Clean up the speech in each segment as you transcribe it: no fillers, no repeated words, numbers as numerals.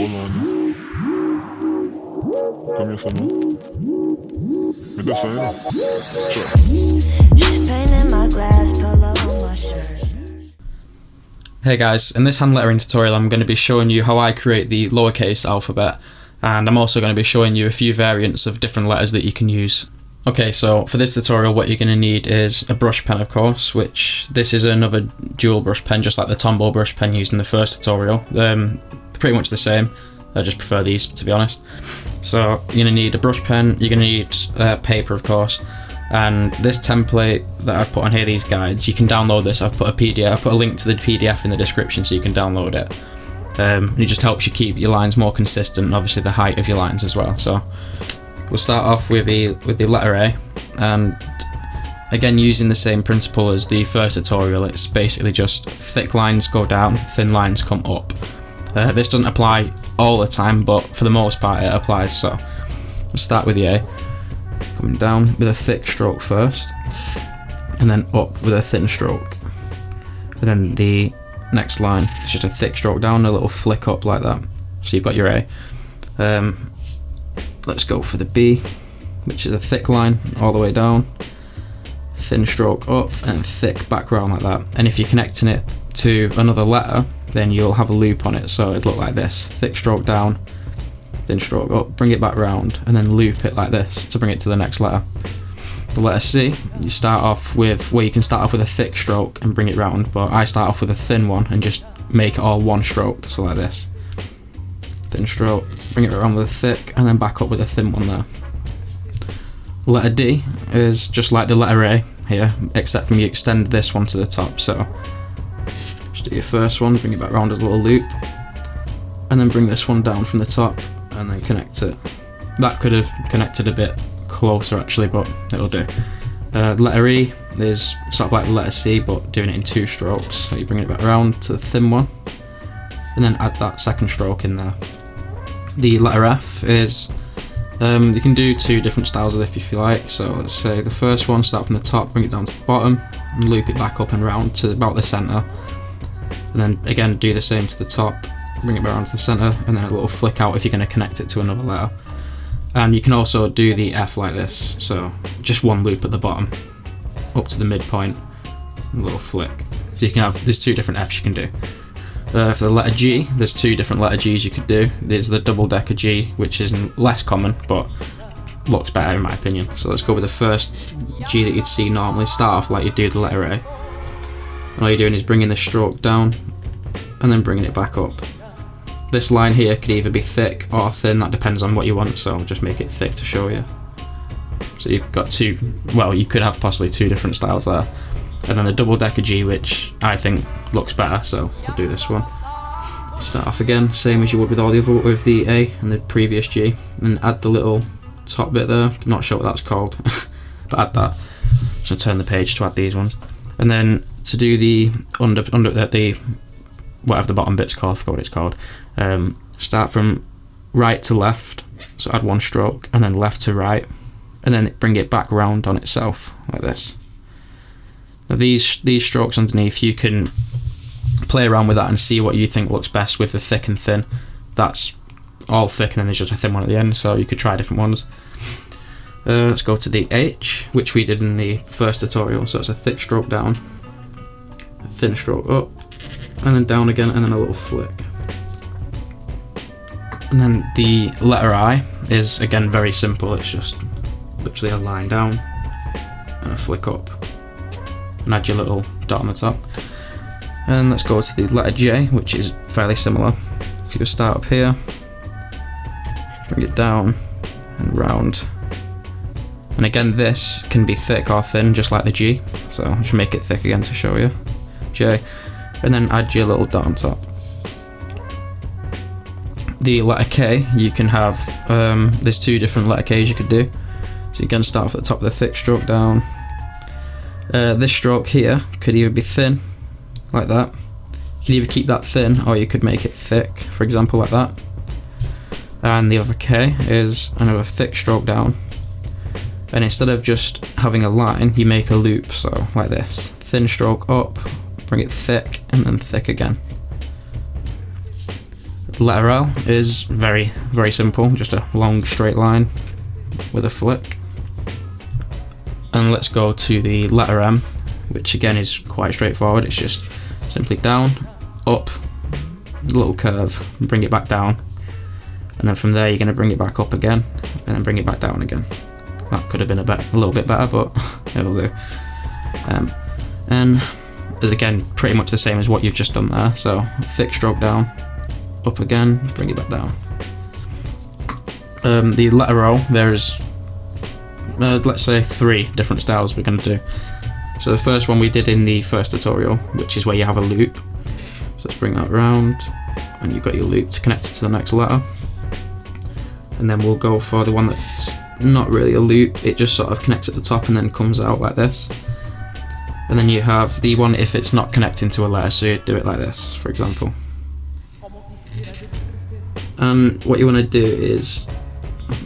hold on. Come here, son. With the sign. Sure. Champagne in my glass, polo on my shirt. Hey guys, in this hand lettering tutorial I'm going to be showing you how I create the lowercase alphabet, and I'm also going to be showing you a few variants of different letters that you can use. Okay, so for this tutorial what you're going to need is a brush pen, of course, which this is another dual brush pen, just like the Tombow brush pen used in the first tutorial. They're pretty much the same, I just prefer these, to be honest. So you're going to need a brush pen, you're going to need paper, of course, and this template that I've put on here, these guides, you can download this. I've put a PDF, I put a link to the PDF in the description so you can download it. It just helps you keep your lines more consistent, and obviously the height of your lines as well. So we'll start off with the letter A, and again using the same principle as the first tutorial, it's basically just thick lines go down, thin lines come up. This doesn't apply all the time, but for the most part it applies. So we'll start with the A, coming down with a thick stroke first, and then up with a thin stroke, and then the next line is just a thick stroke down, a little flick up like that. So you've got your A. Let's go for the B, which is a thick line all the way down, thin stroke up, and thick background like that. And if you're connecting it to another letter, then you'll have a loop on it, so it'd look like this: thick stroke down, thin stroke up, bring it back round, and then loop it like this to bring it to the next letter. The letter C, you start off with, well, you can start off with a thick stroke and bring it round, but I start off with a thin one and just make it all one stroke, so like this. Thin stroke, bring it around with a thick, and then back up with a thin one there. Letter D is just like the letter A here, except from you extend this one to the top, so just do your first one, bring it back round as a little loop, and then bring this one down from the top, and then connect it. That could have connected a bit closer actually, but it'll do. Letter E is sort of like the letter C, but doing it in two strokes, so you bring it back around to the thin one, and then add that second stroke in there. The letter F is, you can do two different styles of this if you like. So let's say the first one, start from the top, bring it down to the bottom, and loop it back up and round to about the centre. And then again do the same to the top, bring it back around to the centre, and then a little flick out if you're going to connect it to another letter. And you can also do the F like this, so just one loop at the bottom, up to the midpoint, and a little flick. So you can have, there's two different Fs you can do. For the letter G, there's two different letter Gs you could do. There's the double decker G, which is less common, but looks better in my opinion. So let's go with the first G that you'd see normally. Start off like you do the letter A. And all you're doing is bringing the stroke down, and then bringing it back up. This line here could either be thick or thin, that depends on what you want, so I'll just make it thick to show you. So you've got two, well, you could have possibly two different styles there. And then the double decker G, which I think looks better, so we'll do this one. Start off again, same as you would with all the other, with the A and the previous G, and add the little top bit there. I'm not sure what that's called, but add that. So turn the page to add these ones. And then to do the under the whatever the bottom bit's called, I forgot what it's called. Start from right to left, so add one stroke, and then left to right, and then bring it back round on itself like this. Now these strokes underneath, you can play around with that and see what you think looks best with the thick and thin. That's all thick, and then there's just a thin one at the end, so you could try different ones. Let's go to the H, which we did in the first tutorial. So it's a thick stroke down, a thin stroke up, and then down again, and then a little flick. And then the letter I is again very simple. It's just literally a line down and a flick up, and add your little dot on the top. And let's go to the letter J, which is fairly similar. So you start up here, bring it down and round. And again, this can be thick or thin, just like the G. So I'll just make it thick again to show you. J, and then add your little dot on top. The letter K, you can have, there's two different letter Ks you could do. So you can start off at the top of the thick stroke down. This stroke here could either be thin, like that. You could either keep that thin, or you could make it thick, for example, like that. And the other K is another thick stroke down. And instead of just having a line, you make a loop, so like this. Thin stroke up, bring it thick, and then thick again. letter L is very, very simple, just a long straight line with a flick. And let's go to the letter M, which again is quite straightforward. It's just simply down, up, little curve, bring it back down, and then from there you're going to bring it back up again, and then bring it back down again. That could have been a little bit better, but it'll do. And is again pretty much the same as what you've just done there. So thick stroke down, up again, bring it back down. The letter O, there's let's say 3 different styles we're going to do. So the first one we did in the first tutorial, which is where you have a loop. So let's bring that round, and you've got your loop to connect it to the next letter. And then we'll go for the one that's not really a loop, it just sort of connects at the top and then comes out like this. And then you have the one if it's not connecting to a letter, so you do it like this, for example. And what you want to do is,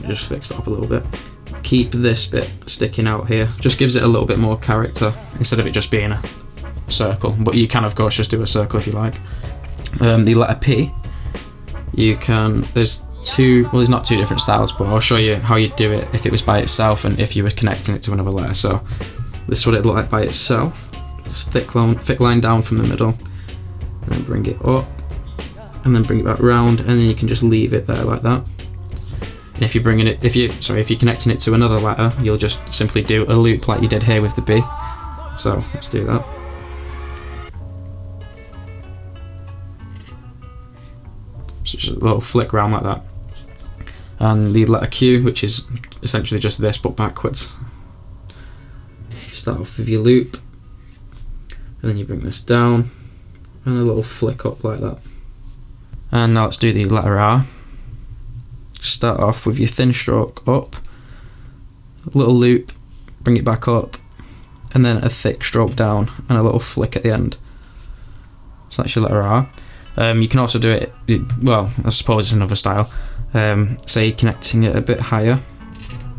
just fix that up a little bit, keep this bit sticking out here, just gives it a little bit more character instead of it just being a circle, but you can of course just do a circle if you like. The letter P, you can, there's not 2 different styles, but I'll show you how you do it if it was by itself and if you were connecting it to another letter. So this is what it'd look like by itself, just thick line down from the middle, and then bring it up, and then bring it back round, and then you can just leave it there like that. And if you're connecting it to another letter, you'll just simply do a loop like you did here with the B. So let's do that. So just a little flick round like that. And the letter Q, which is essentially just this but backwards. Start off with your loop, and then you bring this down, and a little flick up like that. And now let's do the letter R. Start off with your thin stroke up, a little loop, bring it back up, and then a thick stroke down and a little flick at the end. So that's your letter R. You can also do it, well, I suppose it's another style. Say you're connecting it a bit higher,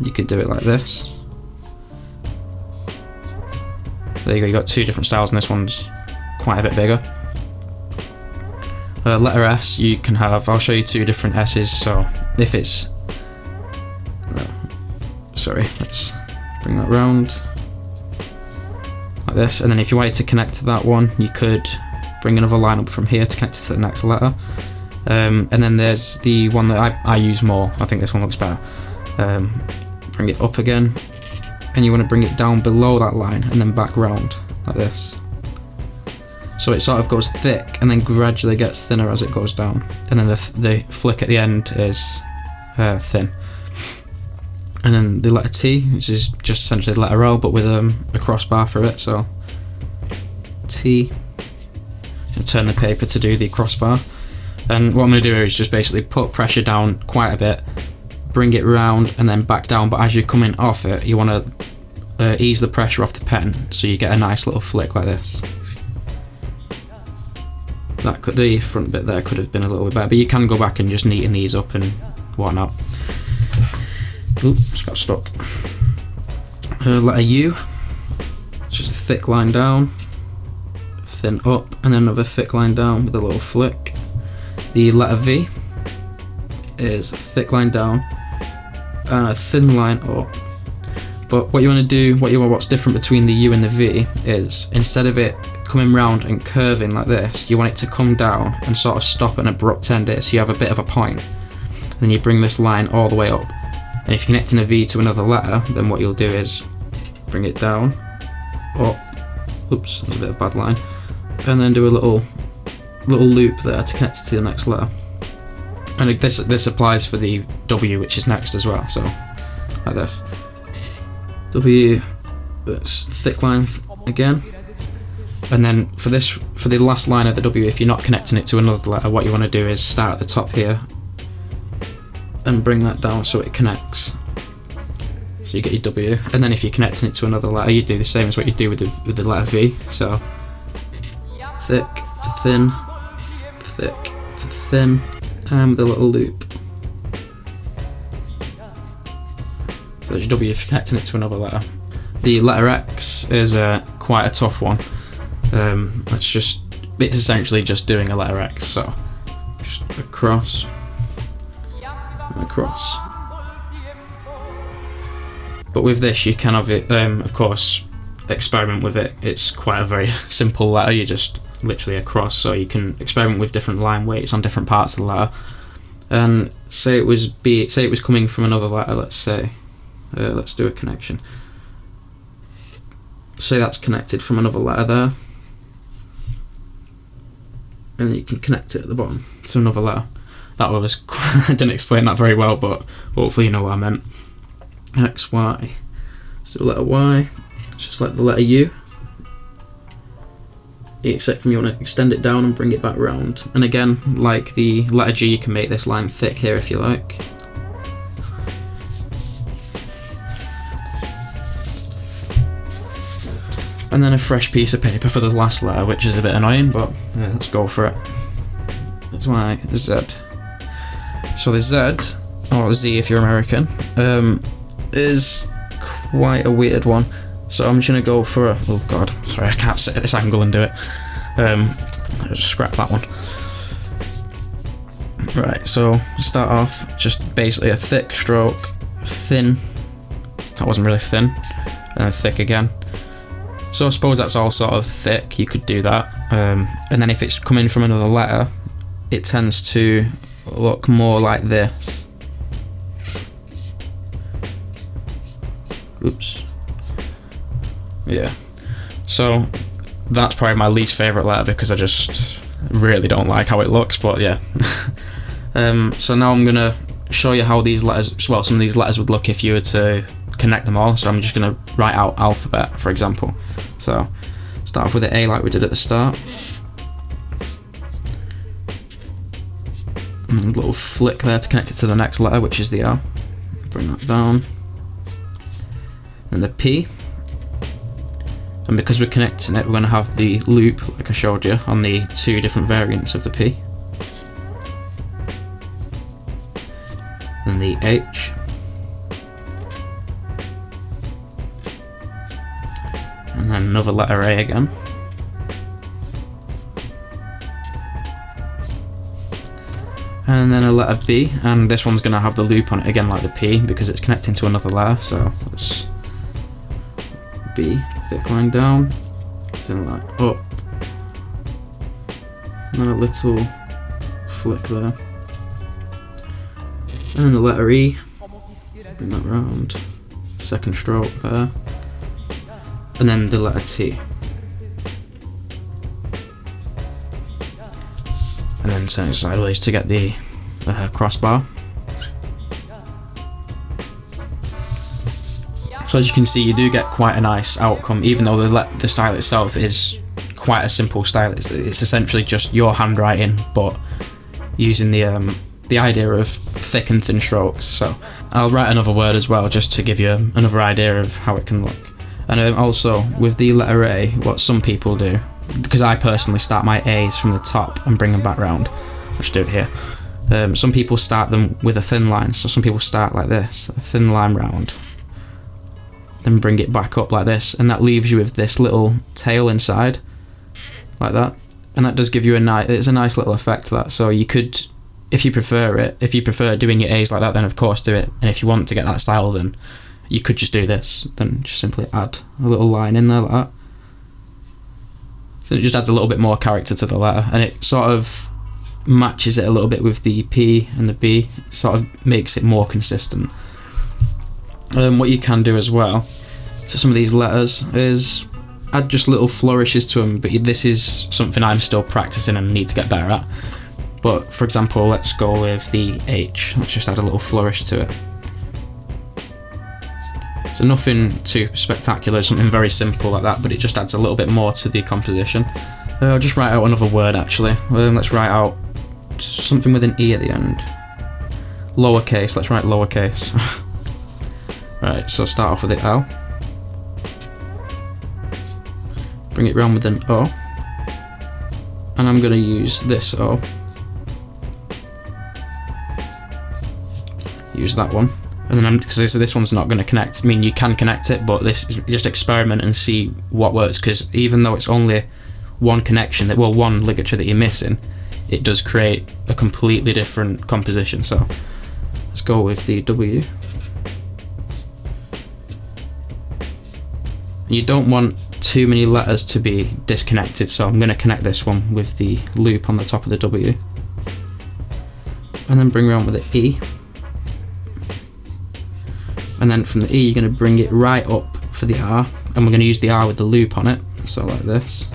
you could do it like this. There you go, you've got 2 different styles, and this one's quite a bit bigger. Letter S, you can have, I'll show you 2 different S's, so if it's, let's bring that round, like this, and then if you wanted to connect to that one, you could bring another line up from here to connect to the next letter. And then there's the one that I use more, I think this one looks better. Bring it up again, and you want to bring it down below that line and then back round like this. So it sort of goes thick and then gradually gets thinner as it goes down, and then the flick at the end is thin. And then the letter T, which is just essentially the letter O but with a crossbar for it, so T. Turn the paper to do the crossbar, and what I'm going to do is just basically put pressure down quite a bit, bring it round and then back down, but as you're coming off it you want to ease the pressure off the pen so you get a nice little flick like this. The front bit there could have been a little bit better, but you can go back and just neaten these up and whatnot. Oops, got stuck. Letter U, it's just a thick line down, thin up, and then another thick line down with a little flick. The letter V is a thick line down and a thin line up. But what you want to do, what's different between the U and the V is, instead of it coming round and curving like this, you want it to come down and sort of stop at an abrupt end here, so you have a bit of a point. Then you bring this line all the way up, and if you're connecting a V to another letter, then what you'll do is bring it down, up, oops, that was a bit of a bad line, and then do a little loop there to connect it to the next letter. And this applies for the W, which is next as well, so like this. W, that's thick line again. And then for the last line of the W, if you're not connecting it to another letter, what you want to do is start at the top here and bring that down so it connects. So you get your W, and then if you're connecting it to another letter, you do the same as what you do with the letter V. So thick to thin, thick to thin, and with a little loop. So there's your W if you're connecting it to another letter. The letter X is quite a tough one. It's essentially just doing a letter X, so just across and across. But with this, you can have it, of course, experiment with it. It's quite a very simple letter. You just literally across, so you can experiment with different line weights on different parts of the letter. And say it was coming from another letter. Let's say, let's do a connection. Say that's connected from another letter there, and then you can connect it at the bottom to another letter. That was I didn't explain that very well, but hopefully you know what I meant. X, Y. Let's do a letter Y. It's just like the letter U. Except from you want to extend it down and bring it back round. And again, like the letter G, you can make this line thick here if you like. And then a fresh piece of paper for the last letter, which is a bit annoying, but yeah, let's go for it. That's Y, Z. So the Z, or Z if you're American, is quite a weird one. So I'm just going to go for a... Oh god, sorry, I can't sit at this angle and do it. I'll just scrap that one. Right, so start off just basically a thick stroke, thin, that wasn't really thin, and thick again. So I suppose that's all sort of thick, you could do that. And then if it's coming from another letter, it tends to look more like this. Oops. Yeah. So that's probably my least favourite letter because I just really don't like how it looks, but yeah. So now I'm going to show you how these letters, well, some of these letters would look if you were to connect them all. So I'm just going to write out alphabet, for example. So start off with the A like we did at the start. And a little flick there to connect it to the next letter, which is the R. Bring that down. And the P. And because we're connecting it, we're going to have the loop, like I showed you, on the two different variants of the P. And the H. And then another letter A again. And then a letter B, and this one's going to have the loop on it again like the P because it's connecting to another letter, so let's B, thick line down, thin line up, and then a little flick there. And then the letter E, bring that round, second stroke there, and then the letter T. And then turn it sideways to get the crossbar. So as you can see, you do get quite a nice outcome, even though the style itself is quite a simple style. It's essentially just your handwriting, but using the idea of thick and thin strokes. So I'll write another word as well, just to give you another idea of how it can look. And also with the letter A, what some people do, because I personally start my A's from the top and bring them back round. I'll just do it here. Some people start them with a thin line, so some people start like this, a thin line round, then bring it back up like this, and that leaves you with this little tail inside, like that. And that does give you it's a nice little effect to that. So you could, if you prefer doing your A's like that, then of course do it. And if you want to get that style, then you could just do this, then just simply add a little line in there like that. So it just adds a little bit more character to the letter, and it sort of matches it a little bit with the P and the B, sort of makes it more consistent. What you can do as well to some of these letters is add just little flourishes to them, but this is something I'm still practicing and need to get better at. But for example, let's go with the H. Let's just add a little flourish to it. So nothing too spectacular, something very simple like that, but it just adds a little bit more to the composition. I'll just write out another word actually. Let's write out something with an E at the end. Lowercase, let's write lowercase. Right, so start off with the L. Bring it round with an O. And I'm going to use this O. Use that one. And then because this one's not going to connect. I mean, you can connect it, but just experiment and see what works. Because even though it's only one connection, one ligature that you're missing, it does create a completely different composition. So let's go with the W. You don't want too many letters to be disconnected, so I'm going to connect this one with the loop on the top of the W. And then bring around with the E. And then from the E, you're going to bring it right up for the R, and we're going to use the R with the loop on it, so like this.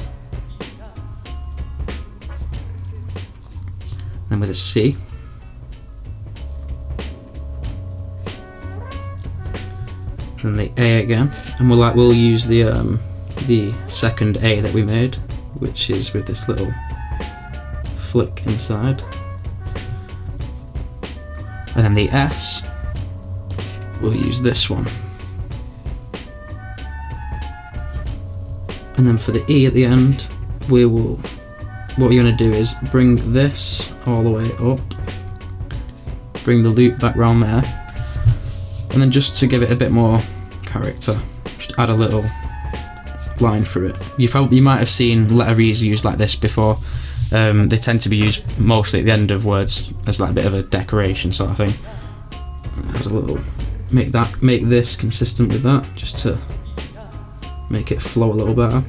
Then with a C. And the A again, and we'll use the second A that we made, which is with this little flick inside. And then the S, we'll use this one. And then for the E at the end, what we're going to do is bring this all the way up, bring the loop back round there, and then just to give it a bit more character, just add a little line through it. You might have seen letter E's used like this before. They tend to be used mostly at the end of words as like a bit of a decoration sort of thing. Add a little, make this consistent with that, just to make it flow a little better.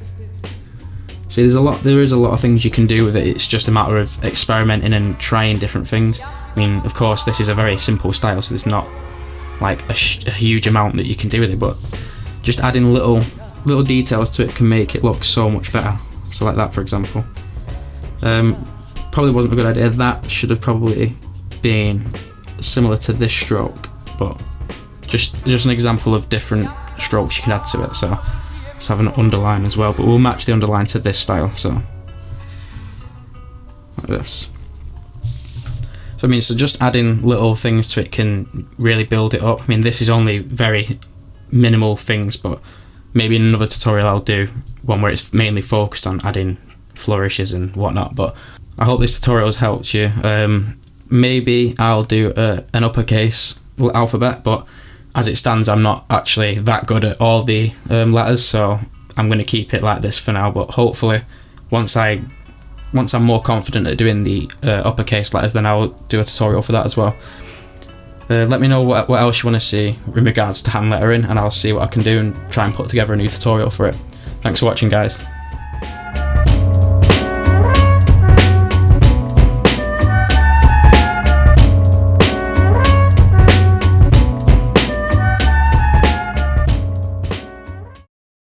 See, there is a lot of things you can do with it. It's just a matter of experimenting and trying different things. I mean, of course, this is a very simple style, so there's not like a huge amount that you can do with it, but just adding little details to it can make it look so much better. So like that, for example. Probably wasn't a good idea. That should have probably been similar to this stroke, but just an example of different strokes you can add to it. So let's have an underline as well, but we'll match the underline to this style, so like this. So I mean, so just adding little things to it can really build it up. I mean, this is only very minimal things, but maybe in another tutorial I'll do one where it's mainly focused on adding flourishes and whatnot. But I hope this tutorial has helped you. Maybe I'll do an uppercase alphabet, but as it stands, I'm not actually that good at all the letters, so I'm going to keep it like this for now. But hopefully, once I'm more confident at doing the uppercase letters, then I'll do a tutorial for that as well. Let me know what else you want to see in regards to hand lettering, and I'll see what I can do and try and put together a new tutorial for it. Thanks for watching, guys.